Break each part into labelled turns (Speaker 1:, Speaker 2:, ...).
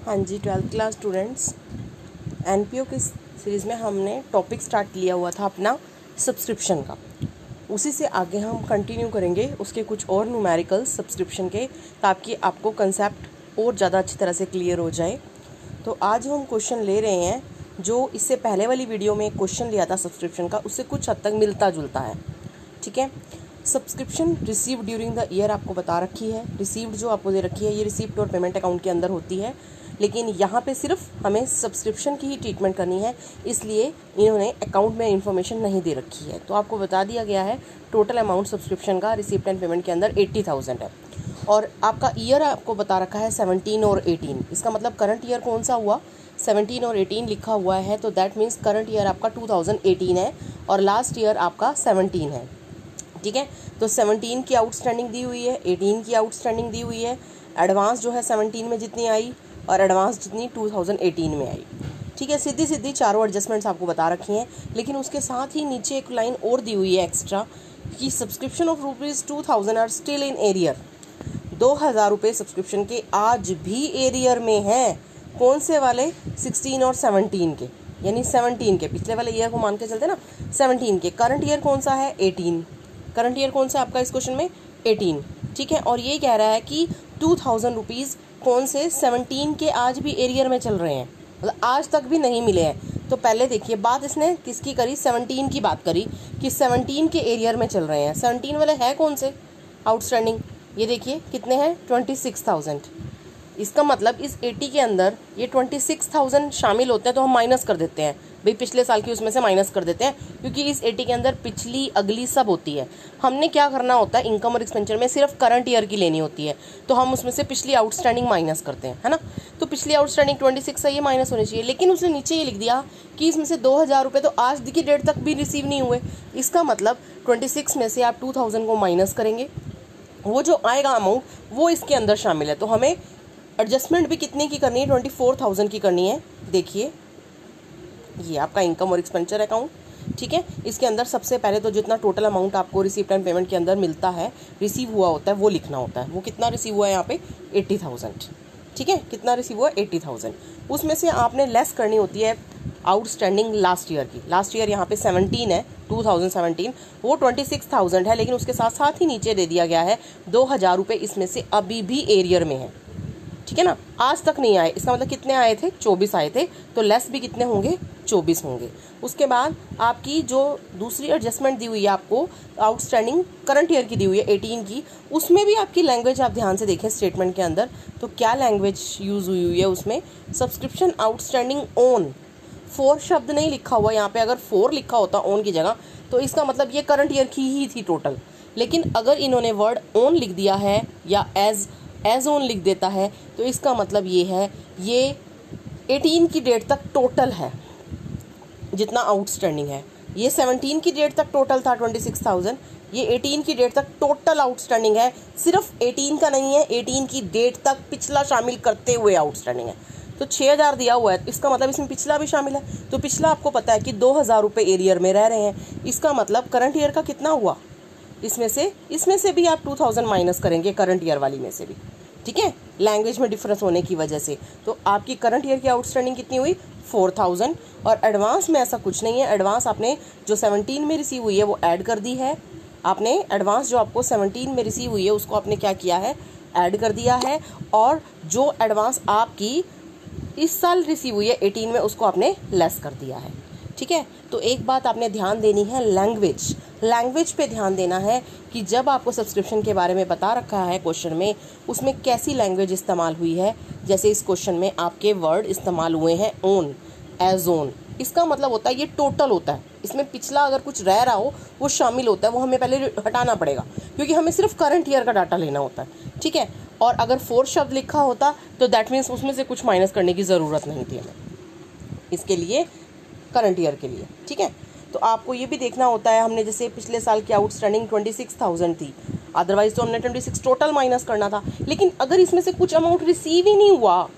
Speaker 1: हाँ जी, 12th class students, NPO की series में हमने टॉपिक स्टार्ट लिया हुआ था अपना सब्सक्रिप्शन का। उसी से आगे हम कंटिन्यू करेंगे उसके कुछ और न्यूमेरिकल्स सब्सक्रिप्शन के, ताकि आपको कंसेप्ट और ज़्यादा अच्छी तरह से क्लियर हो जाए। तो आज हम क्वेश्चन ले रहे हैं जो इससे पहले वाली वीडियो में क्वेश्चन लिया था सब्सक्रिप्शन का, उससे कुछ हद तक मिलता जुलता है। ठीक है, subscription receive during the year आपको बता रखी है। रिसीव्ड जो आपको दे रखी है ये रिसीप्ट और पेमेंट अकाउंट के अंदर होती है, लेकिन यहाँ पे सिर्फ हमें सब्सक्रिप्शन की ही ट्रीटमेंट करनी है, इसलिए इन्होंने अकाउंट में इंफॉर्मेशन नहीं दे रखी है। तो आपको बता दिया गया है टोटल अमाउंट सब्सक्रिप्शन का रिसीप्ट एंड पेमेंट के अंदर 80,000 है, और आपका ईयर आपको बता रखा है 17 और 18। इसका मतलब करंट ईयर कौन सा हुआ, 17 और 18 लिखा हुआ है, तो दैट मीन्स करंट ईयर आपका 2018 है और लास्ट ईयर आपका 17 है। ठीक है, तो 17 की आउटस्टैंडिंग दी हुई है, 18 की आउटस्टैंडिंग दी हुई है, एडवांस जो है 17 में जितनी आई और एडवांस जितनी 2018 में आई। ठीक है, सीधी सीधी चारों एडजस्टमेंट्स आपको बता रखी हैं, लेकिन उसके साथ ही नीचे एक लाइन और दी हुई है एक्स्ट्रा कि subscription of ₹2000 are still in arrear. 2000 रुपये सब्सक्रिप्शन के आज भी एरियर में हैं। कौन से वाले, 16 और 17 के, यानी 17 के पिछले वाले ईयर को मान के चलते ना, 17 के। करंट ईयर कौन सा है, 18। करंट ईयर कौन सा आपका इस क्वेश्चन में, 18। ठीक है, और ये कह रहा है कि 2000 रुपीज़ कौन से 17 के आज भी एरियर में चल रहे हैं, मतलब आज तक भी नहीं मिले हैं। तो पहले देखिए, बात इसने किसकी करी, 17 की बात करी कि 17 के एरियर में चल रहे हैं। 17 वाले है कौन से आउटस्टैंडिंग, ये देखिए कितने हैं, 26,000। इसका मतलब इस 80 के अंदर ये 26,000 शामिल होते हैं, तो हम माइनस कर देते हैं भाई, पिछले साल की उसमें से माइनस कर देते हैं, क्योंकि इस 80 के अंदर पिछली अगली सब होती है। हमने क्या करना होता है, इनकम और एक्सपेंचर में सिर्फ करंट ईयर की लेनी होती है, तो हम उसमें से पिछली आउटस्टैंडिंग माइनस करते हैं, है ना। तो पिछली आउटस्टैंडिंग 26 है, ये माइनस होनी चाहिए, लेकिन उसने नीचे ये लिख दिया कि इसमें से 2000 रुपये तो आज की डेट तक भी रिसीव नहीं हुए। इसका मतलब 26 में से आप 2000 को माइनस करेंगे, वो जो आएगा अमाउंट वो इसके अंदर शामिल है। तो हमें एडजस्टमेंट भी कितने की करनी है, 24,000 की करनी है। देखिए ये आपका इनकम और एक्सपेंचर अकाउंट। ठीक है, इसके अंदर सबसे पहले तो जितना टोटल अमाउंट आपको रिसीप्ट एंड पेमेंट के अंदर मिलता है, रिसीव हुआ होता है, वो लिखना होता है। वो कितना रिसीव हुआ है यहाँ पे, 80,000। ठीक है, कितना रिसीव हुआ, 80,000। उसमें से आपने लेस करनी होती है आउटस्टैंडिंग लास्ट ईयर की। लास्ट ईयर यहाँ पे 17 है, 2017, वो 26,000 है, लेकिन उसके साथ साथ ही नीचे दे दिया गया है 2000 रुपये इसमें से अभी भी एरियर में है। ठीक है ना, आज तक नहीं आए, इसका मतलब कितने आए थे, 24 आए थे, तो लेस भी कितने होंगे, 24 होंगे। उसके बाद आपकी जो दूसरी एडजस्टमेंट दी हुई है आपको आउटस्टैंडिंग करंट ईयर की दी हुई है 18 की, उसमें भी आपकी लैंग्वेज आप ध्यान से देखें स्टेटमेंट के अंदर, तो क्या लैंग्वेज यूज हुई है उसमें, सब्सक्रिप्शन आउटस्टैंडिंग ऑन। 4 शब्द नहीं लिखा हुआ यहाँ पे, अगर 4 लिखा होता ऑन की जगह तो इसका मतलब ये करंट ईयर की ही थी टोटल, लेकिन अगर इन्होंने वर्ड ऑन लिख दिया है या एज ऑन लिख देता है, तो इसका मतलब ये है ये 18 की डेट तक टोटल है जितना आउटस्टैंडिंग है। ये 17 की डेट तक टोटल था 26,000, ये 18 की डेट तक टोटल आउटस्टैंडिंग है। सिर्फ 18 का नहीं है, 18 की डेट तक पिछला शामिल करते हुए आउटस्टैंडिंग है। तो 6,000 दिया हुआ है, इसका मतलब इसमें पिछला भी शामिल है। तो पिछला आपको पता है कि 2000 रुपये एरियर में रह रहे हैं, इसका मतलब करंट ईयर का कितना हुआ, इसमें से भी आप 2000 माइनस करेंगे करंट ईयर वाली में से भी। ठीक है, लैंग्वेज में डिफरेंस होने की वजह से। तो आपकी करंट ईयर की आउटस्टैंडिंग कितनी हुई, 4000। और एडवांस में ऐसा कुछ नहीं है, एडवांस आपने जो 17 में रिसीव हुई है वो ऐड कर दी है। आपने एडवांस जो आपको 17 में रिसीव हुई है उसको आपने क्या किया है, ऐड कर दिया है, और जो एडवांस आपकी इस साल रिसीव हुई है 18 में, उसको आपने लेस कर दिया है। ठीक है, तो एक बात आपने ध्यान देनी है, लैंग्वेज पे ध्यान देना है कि जब आपको सब्सक्रिप्शन के बारे में बता रखा है क्वेश्चन में, उसमें कैसी लैंग्वेज इस्तेमाल हुई है। जैसे इस क्वेश्चन में आपके वर्ड इस्तेमाल हुए हैं ऑन, एज ऑन, इसका मतलब होता है ये टोटल होता है, इसमें पिछला अगर कुछ रह रहा हो वो शामिल होता है, वो हमें पहले हटाना पड़ेगा, क्योंकि हमें सिर्फ करंट ईयर का डाटा लेना होता है। ठीक है, और अगर 4 शब्द लिखा होता तो दैट मीन्स उसमें से कुछ माइनस करने की ज़रूरत नहीं थी हमें इसके लिए, करंट ईयर के लिए। ठीक है, तो आपको ये भी देखना होता है, हमने जैसे पिछले साल की आउटस्टैंडिंग 26,000 थी, अदरवाइज तो हमने 26 टोटल माइनस करना था, लेकिन अगर इसमें से कुछ अमाउंट रिसीव ही नहीं हुआ,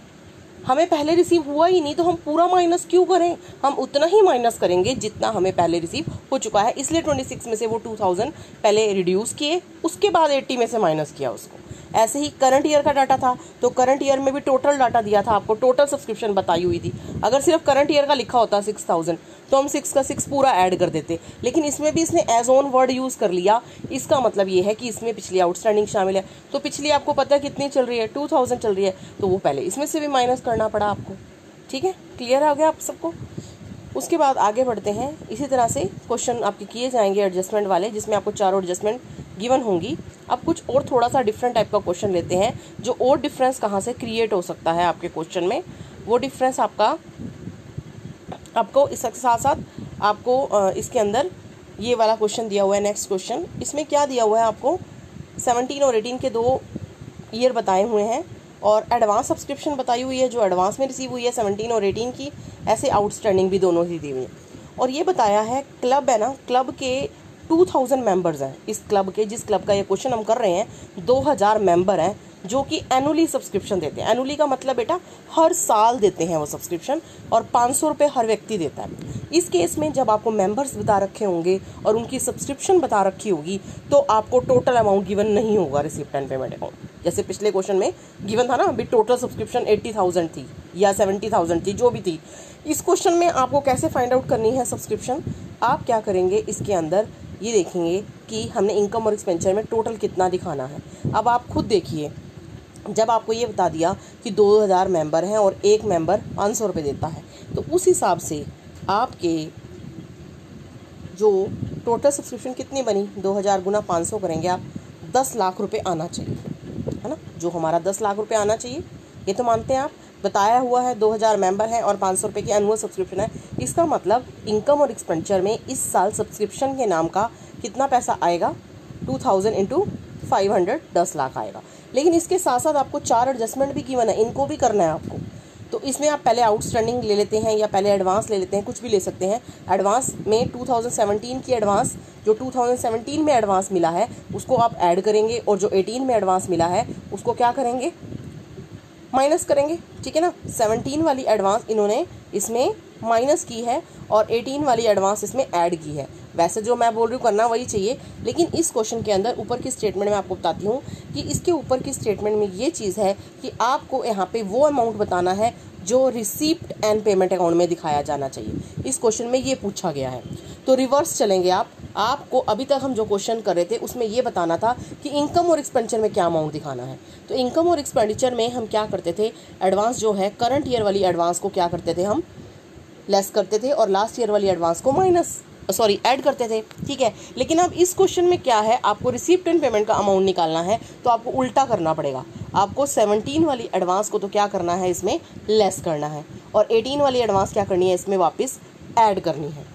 Speaker 1: हमें पहले रिसीव हुआ ही नहीं, तो हम पूरा माइनस क्यों करें, हम उतना ही माइनस करेंगे जितना हमें पहले रिसीव हो चुका है। इसलिए 26 में से वो 2000 पहले रिड्यूस किए, उसके बाद 80 में से माइनस किया उसको। ऐसे ही करंट ईयर का डाटा था तो करंट ईयर में भी टोटल डाटा दिया था आपको, टोटल सब्सक्रिप्शन बताई हुई थी। अगर सिर्फ करंट ईयर का लिखा होता 6000 तो हम 6 का 6 पूरा ऐड कर देते, लेकिन इसमें भी इसने एज ऑन वर्ड यूज कर लिया। इसका मतलब ये है कि इसमें पिछली आउटस्टैंडिंग शामिल है। तो पिछली आपको पता है कितनी चल रही है, 2000 चल रही है, तो वो पहले इसमें से भी माइनस करना पड़ा आपको। ठीक है, क्लियर हो गया आप सबको। उसके बाद आगे बढ़ते हैं। इसी तरह से क्वेश्चन आपके किए जाएंगे एडजस्टमेंट वाले, जिसमें आपको चारों एडजस्टमेंट गिवन होंगी। अब कुछ और थोड़ा सा डिफरेंट टाइप का क्वेश्चन लेते हैं, जो और डिफरेंस कहाँ से क्रिएट हो सकता है आपके क्वेश्चन में। वो डिफरेंस आपको इसके साथ साथ आपको इसके अंदर ये वाला क्वेश्चन दिया हुआ है। नेक्स्ट क्वेश्चन, इसमें क्या दिया हुआ है आपको, 17 और 18 के 2 ईयर बताए हुए हैं और एडवांस सब्सक्रिप्शन बताई हुई है, जो एडवांस में रिसीव हुई है 17 और 18 की। ऐसे आउटस्टैंडिंग भी दोनों ही दी हुई है। और ये बताया है क्लब है ना, क्लब के 2000 मेंबर्स हैं। इस क्लब के, जिस क्लब का ये क्वेश्चन हम कर रहे हैं, 2000 मेंबर हैं जो कि एनुअली सब्सक्रिप्शन देते हैं। एनुअली का मतलब बेटा हर साल देते हैं वो सब्सक्रिप्शन, और 500 रुपये हर व्यक्ति देता है। इस केस में जब आपको मेंबर्स बता रखे होंगे और उनकी सब्सक्रिप्शन बता रखी होगी, तो आपको टोटल अमाउंट गिवन नहीं होगा रिसिप्ट एंड पेमेंट अकाउंट। जैसे पिछले क्वेश्चन में गिवन था ना, अभी टोटल सब्सक्रिप्शन 80,000 थी या 70,000 थी, जो भी थी। इस क्वेश्चन में आपको कैसे फाइंड आउट करनी है सब्सक्रिप्शन, आप क्या करेंगे, इसके अंदर ये देखेंगे कि हमने इनकम और एक्सपेंचर में टोटल कितना दिखाना है। अब आप खुद देखिए, जब आपको ये बता दिया कि 2000 मेंबर हैं और एक मेंबर 500 रुपये देता है, तो उस हिसाब से आपके जो टोटल सब्सक्रिप्शन कितनी बनी, 2000 गुना 500 करेंगे आप, 10 लाख रुपए आना चाहिए, है ना। जो हमारा 10 लाख रुपए आना चाहिए, ये तो मानते हैं आप। बताया हुआ है 2000 मेंबर हैं और 500 रुपये की एनुअल सब्सक्रिप्शन है। इसका मतलब इनकम और एक्सपेंचर में इस साल सब्सक्रिप्शन के नाम का कितना पैसा आएगा, 2000 इंटू 500, 10 लाख आएगा। लेकिन इसके साथ साथ आपको 4 एडजस्टमेंट भी गिवन है, इनको भी करना है आपको। तो इसमें आप पहले आउटस्टैंडिंग ले लेते हैं या पहले एडवांस ले लेते हैं, कुछ भी ले सकते हैं। एडवांस में 2017 की एडवांस, जो 2017 में एडवांस मिला है उसको आप ऐड करेंगे, और जो 18 में एडवांस मिला है उसको क्या करेंगे, माइनस करेंगे। ठीक है ना, 17 वाली एडवांस इन्होंने इसमें माइनस की है और 18 वाली एडवांस इसमें ऐड की है। वैसे जो मैं बोल रही हूँ करना वही चाहिए, लेकिन इस क्वेश्चन के अंदर ऊपर की स्टेटमेंट में आपको बताती हूँ कि इसके ऊपर की स्टेटमेंट में ये चीज़ है कि आपको यहाँ पे वो अमाउंट बताना है जो रिसीप्ट एंड पेमेंट अकाउंट में दिखाया जाना चाहिए। इस क्वेश्चन में ये पूछा गया है। तो रिवर्स चलेंगे आपको अभी तक हम जो क्वेश्चन कर रहे थे उसमें ये बताना था कि इनकम और एक्सपेंडिचर में क्या अमाउंट दिखाना है। तो इनकम और एक्सपेंडिचर में हम क्या करते थे, एडवांस जो है करंट ईयर वाली एडवांस को क्या करते थे, हम लेस करते थे और लास्ट ईयर वाली एडवांस को ऐड करते थे। ठीक है, लेकिन अब इस क्वेश्चन में क्या है, आपको रिसीप्ट एंड पेमेंट का अमाउंट निकालना है, तो आपको उल्टा करना पड़ेगा। आपको 17 वाली एडवांस को तो क्या करना है, इसमें लेस करना है, और 18 वाली एडवांस क्या करनी है, इसमें वापस ऐड करनी है।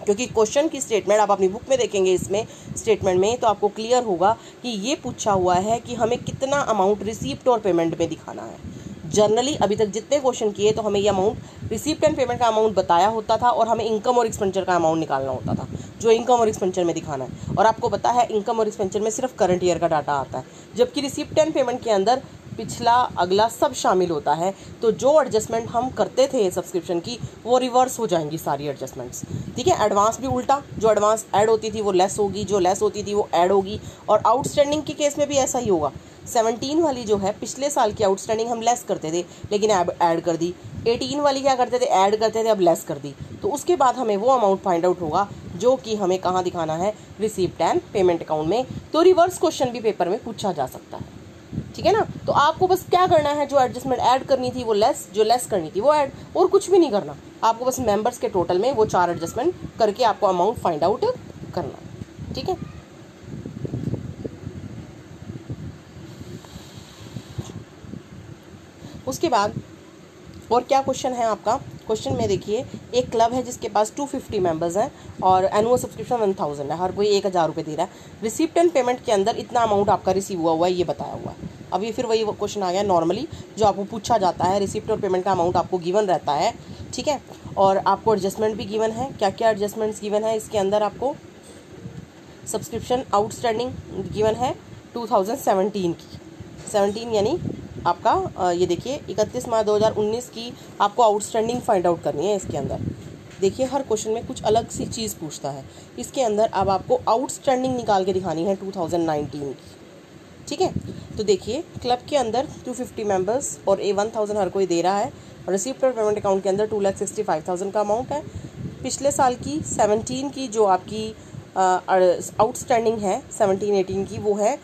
Speaker 1: क्योंकि क्वेश्चन की स्टेटमेंट आप अपनी बुक में देखेंगे, इसमें स्टेटमेंट में तो आपको क्लियर होगा कि ये पूछा हुआ है कि हमें कितना अमाउंट रिसीप्ट और पेमेंट में दिखाना है। जनरली अभी तक जितने क्वेश्चन किए तो हमें ये अमाउंट रिसीप्ट एंड पेमेंट का अमाउंट बताया होता था और हमें इनकम और एक्सपेंचर का अमाउंट निकालना होता था, जो इनकम और एक्सपेंचर में दिखाना है। और आपको पता है इनकम और एक्सपेंचर में सिर्फ करंट ईयर का डाटा आता है, जबकि रिसीप्ट एंड पेमेंट के अंदर पिछला अगला सब शामिल होता है। तो जो एडजस्टमेंट हम करते थे सब्सक्रिप्शन की, वो रिवर्स हो जाएंगी सारी एडजस्टमेंट्स। ठीक है, एडवांस भी उल्टा, जो एडवांस ऐड होती थी वो लेस होगी, जो लेस होती थी वो ऐड होगी। और आउटस्टैंडिंग के केस में भी ऐसा ही होगा। 17 वाली जो है पिछले साल की आउटस्टैंडिंग हम लेस करते थे, लेकिन अब ऐड कर दी। 18 वाली क्या करते थे, ऐड करते थे, अब लेस कर दी। तो उसके बाद हमें वो अमाउंट फाइंड आउट होगा जो कि हमें कहाँ दिखाना है, रिसीप्ट एंड पेमेंट अकाउंट में। तो रिवर्स क्वेश्चन भी पेपर में पूछा जा सकता है। ठीक है ना, तो आपको बस क्या करना है, जो एडजस्टमेंट ऐड करनी थी वो लेस, जो लेस करनी थी वो ऐड, और कुछ भी नहीं करना। आपको बस मेंबर्स के टोटल में वो 4 एडजस्टमेंट करके आपको अमाउंट फाइंड आउट करना। ठीक है, उसके बाद और क्या क्वेश्चन है आपका। क्वेश्चन में देखिए, एक क्लब है जिसके पास 250 मेंबर्स हैं और एनुअल सब्सक्रिप्शन 1000 है, हर कोई 1000 रुपये दे रहा है। रिसिप्ट एंड पेमेंट के अंदर इतना अमाउंट आपका रिसीव हुआ है, ये बताया हुआ है। अब ये फिर वही क्वेश्चन आ गया नॉर्मली जो आपको पूछा जाता है। रिसिप्ट और पेमेंट का अमाउंट आपको गिवन रहता है, ठीक है, और आपको एडजस्टमेंट भी गिवन है। क्या क्या एडजस्टमेंट्स गिवन है इसके अंदर, आपको सब्सक्रिप्शन आउटस्टैंडिंग गिवन है 2017 की, 17 यानी आपका ये देखिए 31 मार्च 2019 की आपको आउटस्टैंडिंग फाइंड आउट करनी है। इसके अंदर देखिए हर क्वेश्चन में कुछ अलग सी चीज़ पूछता है। इसके अंदर अब आपको आउटस्टैंडिंग निकाल के दिखानी है 2019 की। ठीक है, तो देखिए क्लब के अंदर 250 मेंबर्स और A1000 हर कोई दे रहा है और रिसीव पर पेमेंट अकाउंट के अंदर 2,65,000 का अमाउंट है। पिछले साल की 17 की जो आपकी आउटस्टैंडिंग है 17-18 की वो है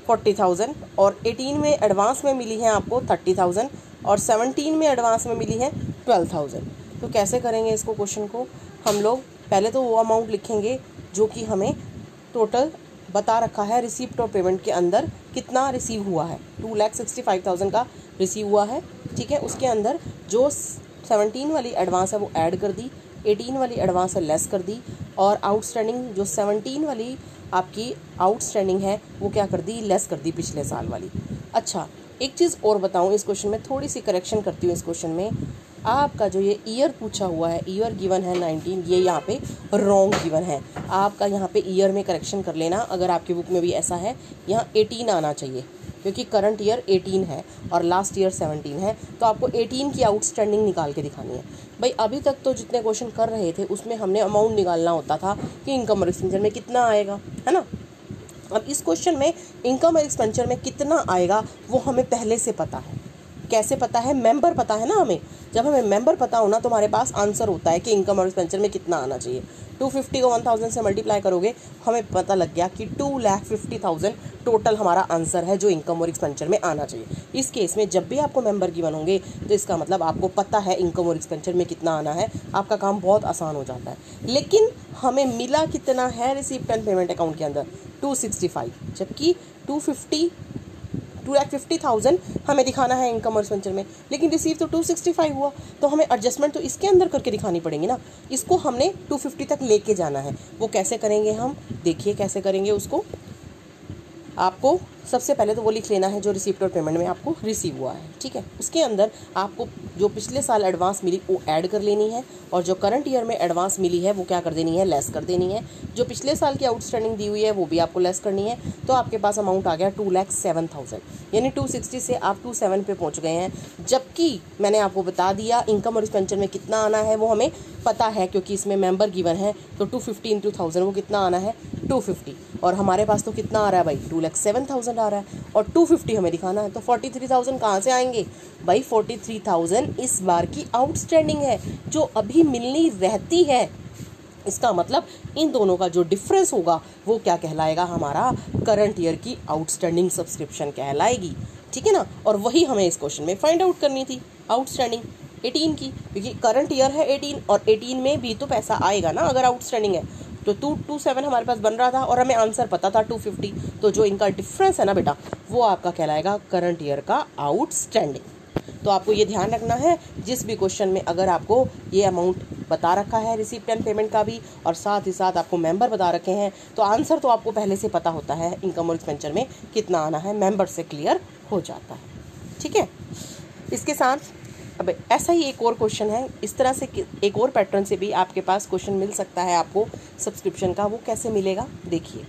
Speaker 1: 40,000 और 18 में एडवांस में मिली है आपको 30,000 और 17 में एडवांस में मिली है 12,000। तो कैसे करेंगे इसको क्वेश्चन को हम लोग? पहले तो वो अमाउंट लिखेंगे जो कि हमें टोटल बता रखा है रिसीप्ट और पेमेंट के अंदर कितना रिसीव हुआ है। 2,65,000 का रिसीव हुआ है, ठीक है। उसके अंदर जो 17 वाली एडवांस है वो ऐड कर दी, 18 वाली एडवांस है लेस कर दी और आउटस्टैंडिंग जो 17 वाली आपकी आउटस्टैंडिंग है वो क्या कर दी, लेस कर दी पिछले साल वाली। अच्छा, एक चीज़ और बताऊँ इस क्वेश्चन में, थोड़ी सी करेक्शन करती हूँ इस क्वेश्चन में। आपका जो ये ईयर पूछा हुआ है, ईयर गिवन है 19, ये यहाँ पे रॉन्ग गिवन है। आपका यहाँ पे ईयर में करेक्शन कर लेना, अगर आपकी बुक में भी ऐसा है, यहाँ 18 आना चाहिए क्योंकि करंट ईयर 18 है और लास्ट ईयर 17 है, तो आपको 18 की आउटस्टैंडिंग निकाल के दिखानी है। भाई अभी तक तो जितने क्वेश्चन कर रहे थे उसमें हमने अमाउंट निकालना होता था कि इनकम और एक्सपेंडिचर में कितना आएगा, है ना। अब इस क्वेश्चन में इनकम और एक्सपेंडिचर में कितना आएगा वो हमें पहले से पता है। कैसे पता है? मेंबर पता है ना हमें। जब हमें मेंबर पता हो ना तो हमारे पास आंसर होता है कि इनकम और एक्सपेंडिचर में कितना आना चाहिए। 250 को 1000 से मल्टीप्लाई करोगे, हमें पता लग गया कि 2,50,000 टोटल हमारा आंसर है जो इनकम और एक्सपेंडिचर में आना चाहिए। इस केस में जब भी आपको मेंबर गिवन होंगे तो इसका मतलब आपको पता है इनकम और एक्सपेंडिचर में कितना आना है, आपका काम बहुत आसान हो जाता है। लेकिन हमें मिला कितना है रिसीप्ट एंड पेमेंट अकाउंट के अंदर? 265, जबकि 2,50,000 हमें दिखाना है इनकम और एक्सपेंडिचर में, लेकिन रिसीव तो 265 हुआ, तो हमें एडजस्टमेंट तो इसके अंदर करके दिखानी पड़ेगी ना। इसको हमने 250 तक लेके जाना है। वो कैसे करेंगे हम? देखिए कैसे करेंगे उसको। आपको सबसे पहले तो वो लिख लेना है जो रिसीप्ट और पेमेंट में आपको रिसीव हुआ है, ठीक है। उसके अंदर आपको जो पिछले साल एडवांस मिली वो ऐड कर लेनी है और जो करंट ईयर में एडवांस मिली है वो क्या कर देनी है, लेस कर देनी है। जो पिछले साल की आउटस्टैंडिंग दी हुई है वो भी आपको लेस करनी है। तो आपके पास अमाउंट आ गया 2,07,000, यानी 260 से आप 27 पे पहुंच गए हैं। जबकि मैंने आपको बता दिया इनकम और एक्सपेंडिचर में कितना आना है वो हमें पता है क्योंकि इसमें मेंबर गिवन है। तो 250 × 1000 वो कितना आना है, 250, और हमारे पास तो कितना आ रहा है भाई, 2,07,000 आ रहा है और 250 हमें दिखाना है। तो 43,000 कहाँ से आएंगे भाई? 43,000 इस बार की आउटस्टैंडिंग है जो अभी मिलनी रहती है। इसका मतलब इन दोनों का जो डिफरेंस होगा वो क्या कहलाएगा, हमारा करंट ईयर की आउटस्टैंडिंग सब्सक्रिप्शन कहलाएगी, ठीक है ना। और वही हमें इस क्वेश्चन में फाइंड आउट करनी थी, आउटस्टैंडिंग 18 की, क्योंकि करंट ईयर है 18 और 18 में भी तो पैसा आएगा ना अगर आउटस्टैंडिंग है। तो 227 हमारे पास बन रहा था और हमें आंसर पता था 250, तो जो इनका डिफरेंस है ना बेटा वो आपका कहलाएगा करंट ईयर का आउटस्टैंडिंग। तो आपको ये ध्यान रखना है, जिस भी क्वेश्चन में अगर आपको ये अमाउंट बता रखा है रिसीप्ट एंड पेमेंट का भी और साथ ही साथ आपको मेंबर बता रखे हैं, तो आंसर तो आपको पहले से पता होता है इनकम और एक्सपेंडिचर में कितना आना है, मेंबर से क्लियर हो जाता है, ठीक है। इसके साथ अब ऐसा ही एक और क्वेश्चन है, इस तरह से एक और पैटर्न से भी आपके पास क्वेश्चन मिल सकता है आपको सब्सक्रिप्शन का। वो कैसे मिलेगा देखिए।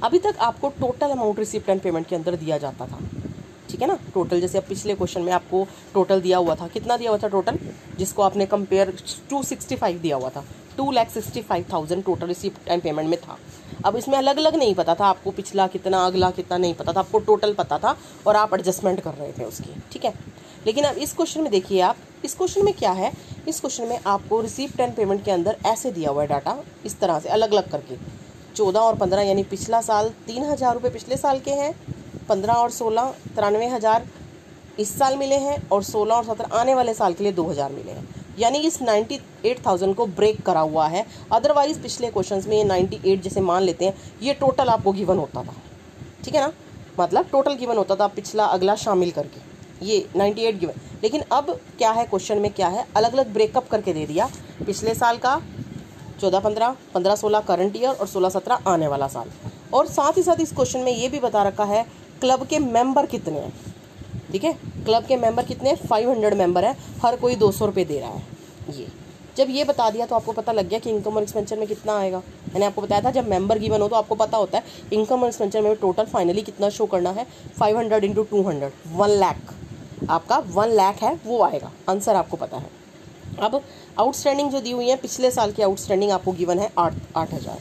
Speaker 1: अभी तक आपको total amount receipt and payment के अंदर दिया जाता था, ठीक है ना। टोटल जैसे अब पिछले क्वेश्चन में आपको टोटल दिया हुआ था, कितना दिया हुआ था टोटल, जिसको आपने कंपेयर 265 दिया हुआ था, 2,65,000 टोटल रिसीप्ट एंड पेमेंट में था। अब इसमें अलग अलग नहीं पता था आपको, पिछला कितना अगला कितना नहीं पता था, आपको टोटल पता था और आप एडजस्टमेंट कर रहे थे उसकी, ठीक है। लेकिन अब इस क्वेश्चन में देखिए आप, इस क्वेश्चन में क्या है, इस क्वेश्चन में आपको रिसीप्ट एंड पेमेंट के अंदर ऐसे दिया हुआ है डाटा, इस तरह से अलग अलग करके 14 और 15, यानी पिछला साल 3,000 रुपये पिछले साल के हैं, 15 और 16 93,000 इस साल मिले हैं और 16 और 17 आने वाले साल के लिए 2,000 मिले हैं। यानी इस 98,000 को ब्रेक करा हुआ है। अदरवाइज पिछले क्वेश्चंस में ये 98 जैसे मान लेते हैं, ये टोटल आपको गिवन होता था, ठीक है ना, मतलब टोटल गिवन होता था पिछला अगला शामिल करके, ये 98 गिवन। लेकिन अब क्या है, क्वेश्चन में क्या है, अलग अलग ब्रेकअप करके दे दिया। पिछले साल का 14-15, 15-16 करंट ईयर और 16-17 आने वाला साल। और साथ ही साथ इस क्वेश्चन में ये भी बता रखा है क्लब के मेंबर कितने हैं, ठीक है। क्लब के मेंबर कितने हैं, 500 मेंबर है, हर कोई 200 रुपये दे रहा है। ये जब ये बता दिया तो आपको पता लग गया कि इनकम और एक्सपेंडिचर में कितना आएगा। मैंने आपको बताया था जब मेंबर गिवन हो तो आपको पता होता है इनकम और एक्सपेंडिचर में टोटल फाइनली कितना शो करना है, 500 × 200, 1 लाख, आपका 1 लाख है वो आएगा, आंसर आपको पता है। अब आउटस्टैंडिंग जो दी हुई है, पिछले साल की आउटस्टैंडिंग आपको गिवन है 8,000,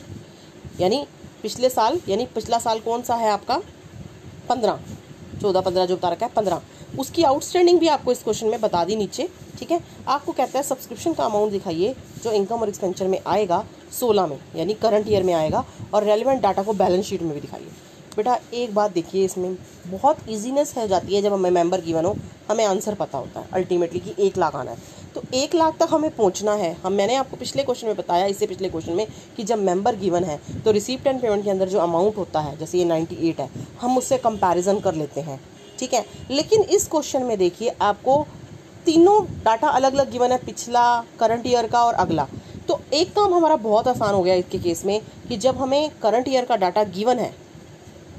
Speaker 1: यानी पिछले साल, यानी पिछला साल कौन सा है आपका 15, 14, 15 जो बता रखा है 15, उसकी आउटस्टैंडिंग भी आपको इस क्वेश्चन में बता दी नीचे। ठीक है, आपको कहता है सब्सक्रिप्शन का अमाउंट दिखाइए जो इनकम और एक्सपेंडिचर में आएगा 16 में, यानी करंट ईयर में आएगा, और रेलिवेंट डाटा को बैलेंस शीट में भी दिखाइए। बेटा एक बात देखिए, इसमें बहुत ईजीनेस हो जाती है जब हमें मेंबर गिवन हो, हमें आंसर पता होता है अल्टीमेटली कि 1 लाख आना है, तो 1 लाख तक हमें पहुंचना है। मैंने आपको पिछले क्वेश्चन में बताया, इससे पिछले क्वेश्चन में, कि जब मेंबर गिवन है तो रिसीप्ट एंड पेमेंट के अंदर जो अमाउंट होता है, जैसे ये 98 है, हम उससे कंपैरिजन कर लेते हैं। ठीक है, लेकिन इस क्वेश्चन में देखिए आपको तीनों डाटा अलग अलग गिवन है, पिछला, करंट ईयर का और अगला। तो एक काम हमारा बहुत आसान हो गया इसके केस में कि जब हमें करंट ईयर का डाटा गिवन है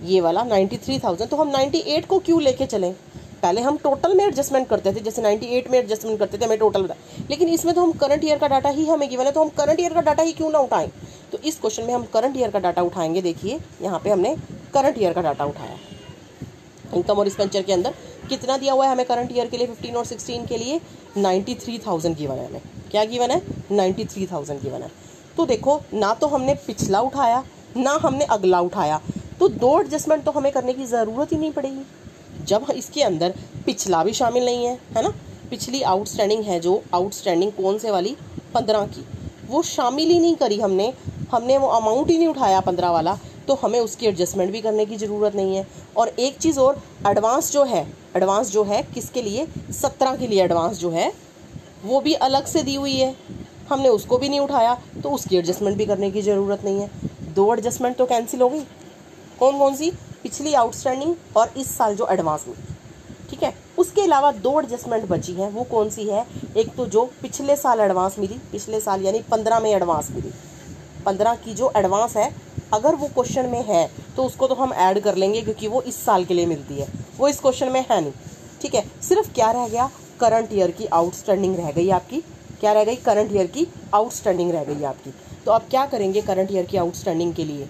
Speaker 1: ये वाला 93,000, तो हम 98 को क्यों लेके चलें? पहले हम टोटल में एडजस्टमेंट करते थे, जैसे 98 में एडजस्टमेंट करते थे, हमें टोटल बता, लेकिन इसमें तो हम करंट ईयर का डाटा ही हमें गिवन है, तो हम करंट ईयर का डाटा ही क्यों ना उठाएं? तो इस क्वेश्चन में हम करंट ईयर का डाटा उठाएंगे। देखिए यहाँ पे हमने करंट ईयर का डाटा उठाया। इनकम और एक्सपेंडिचर के अंदर कितना दिया हुआ है हमें करंट ईयर के लिए, 15 और 16 के लिए 93,000 गिवन है हमें। क्या गिवन है? 93,000 गिवन है। तो देखो, ना तो हमने पिछला उठाया ना हमने अगला उठाया, तो 2 एडजस्टमेंट तो हमें करने की ज़रूरत ही नहीं पड़ेगी जब इसके अंदर पिछला भी शामिल नहीं है ना। पिछली आउटस्टैंडिंग है, जो आउटस्टैंडिंग कौन से वाली, 15 की, वो शामिल ही नहीं करी हमने वो अमाउंट ही नहीं उठाया 15 वाला, तो हमें उसकी एडजस्टमेंट भी करने की ज़रूरत नहीं है। और एक चीज़ और, एडवांस जो है किसके लिए, 17 के लिए एडवांस जो है वो भी अलग से दी हुई है, हमने उसको भी नहीं उठाया, तो उसकी एडजस्टमेंट भी करने की ज़रूरत नहीं है। 2 एडजस्टमेंट तो कैंसिल हो गई। कौन कौन सी? पिछली आउटस्टैंडिंग और इस साल जो एडवांस मिली। ठीक है, उसके अलावा 2 एडजस्टमेंट बची हैं, वो कौन सी है? एक तो जो पिछले साल एडवांस मिली, पिछले साल यानी 15 में एडवांस मिली, 15 की जो एडवांस है, अगर वो क्वेश्चन में है तो उसको तो हम ऐड कर लेंगे क्योंकि वो इस साल के लिए मिलती है, वो इस क्वेश्चन में है नहीं। ठीक है, सिर्फ क्या रह गया, करंट ईयर की आउटस्टैंडिंग रह गई आपकी। क्या रह गई? करंट ईयर की आउटस्टैंडिंग रह गई आपकी। तो आप क्या करेंगे करंट ईयर की आउटस्टैंडिंग के लिए?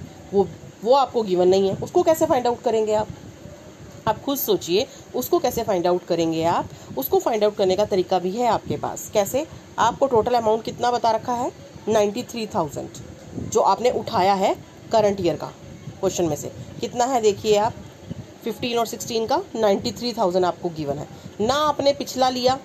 Speaker 1: वो आपको गिवन नहीं है, उसको कैसे फाइंड आउट करेंगे आप खुद सोचिए, उसको कैसे फाइंड आउट करेंगे आप? उसको फाइंड आउट करने का तरीका भी है आपके पास। कैसे? आपको टोटल अमाउंट कितना बता रखा है, 93,000, जो आपने उठाया है करंट ईयर का क्वेश्चन में से। कितना है देखिए आप, 15 और 16 का 93,000 आपको गिवन है। ना आपने पिछला लिया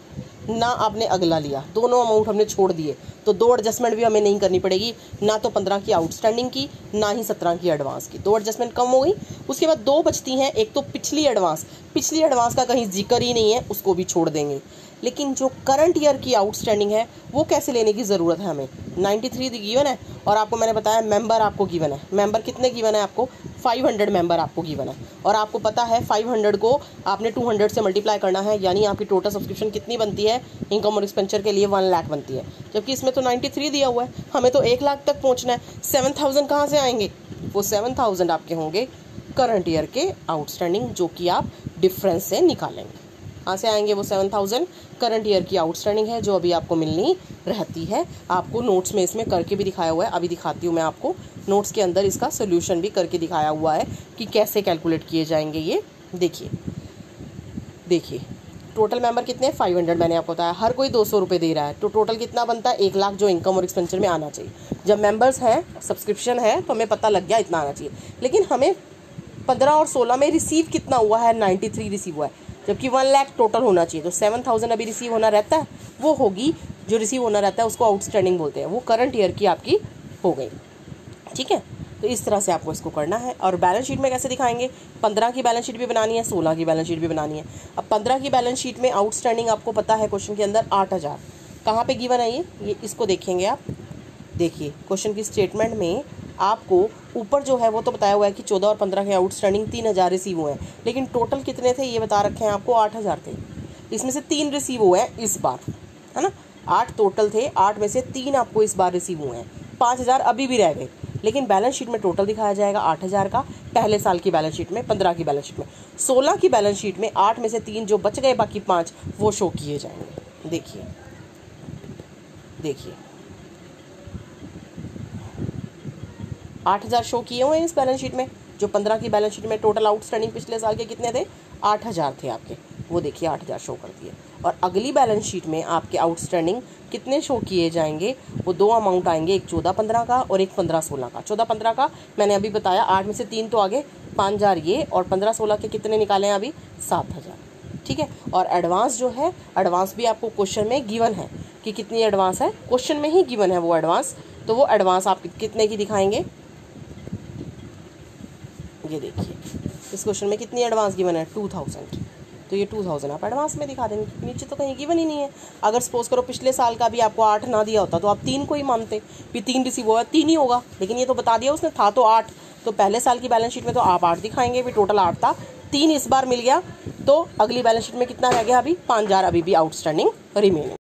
Speaker 1: ना आपने अगला लिया, दोनों अमाउंट हमने छोड़ दिए, तो 2 एडजस्टमेंट भी हमें नहीं करनी पड़ेगी, ना तो 15 की आउटस्टैंडिंग की ना ही 17 की एडवांस की। 2 एडजस्टमेंट कम हो गई। उसके बाद 2 बचती हैं, एक तो पिछली एडवांस का कहीं जिक्र ही नहीं है, उसको भी छोड़ देंगे। लेकिन जो करंट ईयर की आउटस्टैंडिंग है वो कैसे लेने की ज़रूरत है हमें? 93 गिवन है, और आपको मैंने बताया मेंबर आपको गिवन है। मेंबर कितने गिवन है आपको? 500 मेंबर आपको गिवन है, और आपको पता है 500 को आपने 200 से मल्टीप्लाई करना है, यानी आपकी टोटल सब्सक्रिप्शन कितनी बनती है इनकम और एक्सपेंडिचर के लिए? 1 लाख बनती है, जबकि इसमें तो 93 दिया हुआ है, हमें तो 1 लाख तक पहुँचना है। 7,000 कहाँ से आएंगे? वो 7,000 आपके होंगे करंट ईयर के आउटस्टैंडिंग, जो कि आप डिफरेंस से निकालेंगे। कहाँ से आएंगे वो 7,000? करंट ईयर की आउटस्टैंडिंग है जो अभी आपको मिलनी रहती है। आपको नोट्स में इसमें करके भी दिखाया हुआ है, अभी दिखाती हूँ मैं आपको। नोट्स के अंदर इसका सोल्यूशन भी करके दिखाया हुआ है कि कैसे कैलकुलेट किए जाएंगे ये। देखिए टोटल मेंबर कितने हैं? 500 मैंने आपको बताया, हर कोई 200 रुपये दे रहा है, तो टोटल कितना बनता है? 1 लाख, जो इनकम और एक्सपेंडिचर में आना चाहिए। जब मेंबर्स हैं, सब्सक्रिप्शन है, तो हमें पता लग गया इतना आना चाहिए। लेकिन हमें 15 और 16 में रिसीव कितना हुआ है? 93 रिसीव हुआ है, जबकि 1 लाख टोटल होना चाहिए। तो 7,000 अभी रिसीव होना रहता है, वो होगी जो रिसीव होना रहता है उसको आउटस्टैंडिंग बोलते हैं, वो करंट ईयर की आपकी हो गई। ठीक है, तो इस तरह से आपको इसको करना है। और बैलेंस शीट में कैसे दिखाएंगे? 15 की बैलेंस शीट भी बनानी है, 16 की बैलेंस शीट भी बनानी है। अब 15 की बैलेंस शीट में आउटस्टैंडिंग आपको पता है क्वेश्चन के अंदर 8,000 कहाँ पे गिवन है ये इसको देखेंगे आप। देखिए क्वेश्चन की स्टेटमेंट में आपको ऊपर जो है वो तो बताया हुआ है कि 14 और 15 के आउटस्टैंडिंग 3,000 रिसीव हुए हैं, लेकिन टोटल कितने थे ये बता रखे हैं आपको? 8,000 थे। इसमें से 3 रिसीव हुए हैं इस बार, है ना। 8 टोटल थे, 8 में से 3 आपको इस बार रिसीव हुए हैं, 5,000 अभी भी रह गए। लेकिन बैलेंस शीट में टोटल दिखाया जाएगा 8,000 का, पहले साल की बैलेंस शीट में, 15 की बैलेंस शीट में। 16 की बैलेंस शीट में 8 में से 3 जो बच गए, बाकी 5 वो शो किए जाएंगे। देखिए 8,000 शो किए हुए हैं इस बैलेंस शीट में। जो 15 की बैलेंस शीट में टोटल आउटस्टैंडिंग पिछले साल के कितने थे? 8,000 थे आपके, वो देखिए 8,000 शो कर दिए। और अगली बैलेंस शीट में आपके आउटस्टैंडिंग कितने शो किए जाएंगे? वो 2 अमाउंट आएंगे, एक 14-15 का और एक 15-16 का। 14-15 का मैंने अभी बताया, 8 में से 3 तो आगे, 5,000 ये, और 15-16 के कितने निकाले हैं अभी? 7,000। ठीक है। और एडवांस जो है, एडवांस भी आपको क्वेश्चन में गिवन है कि कितनी एडवांस है, क्वेश्चन में ही गिवन है वो एडवांस। तो वो एडवांस आप कितने की दिखाएंगे? ये देखिए इस क्वेश्चन में कितनी एडवांस गिवन है? 2,000। तो ये 2,000 आप एडवांस में दिखा देंगे, नीचे तो कहीं गिवन ही नहीं है। अगर सपोज करो पिछले साल का भी आपको 8 ना दिया होता तो आप 3 को ही मानते, भी 3 रिसीव हुआ 3 ही होगा, लेकिन ये तो बता दिया उसने, था तो 8। तो पहले साल की बैलेंस शीट में तो आप 8 दिखाएंगे, भी टोटल 8 था, 3 इस बार मिल गया, तो अगली बैलेंस शीट में कितना रह गया? अभी 5,000 अभी भी आउटस्टैंडिंग रिमेनिंग।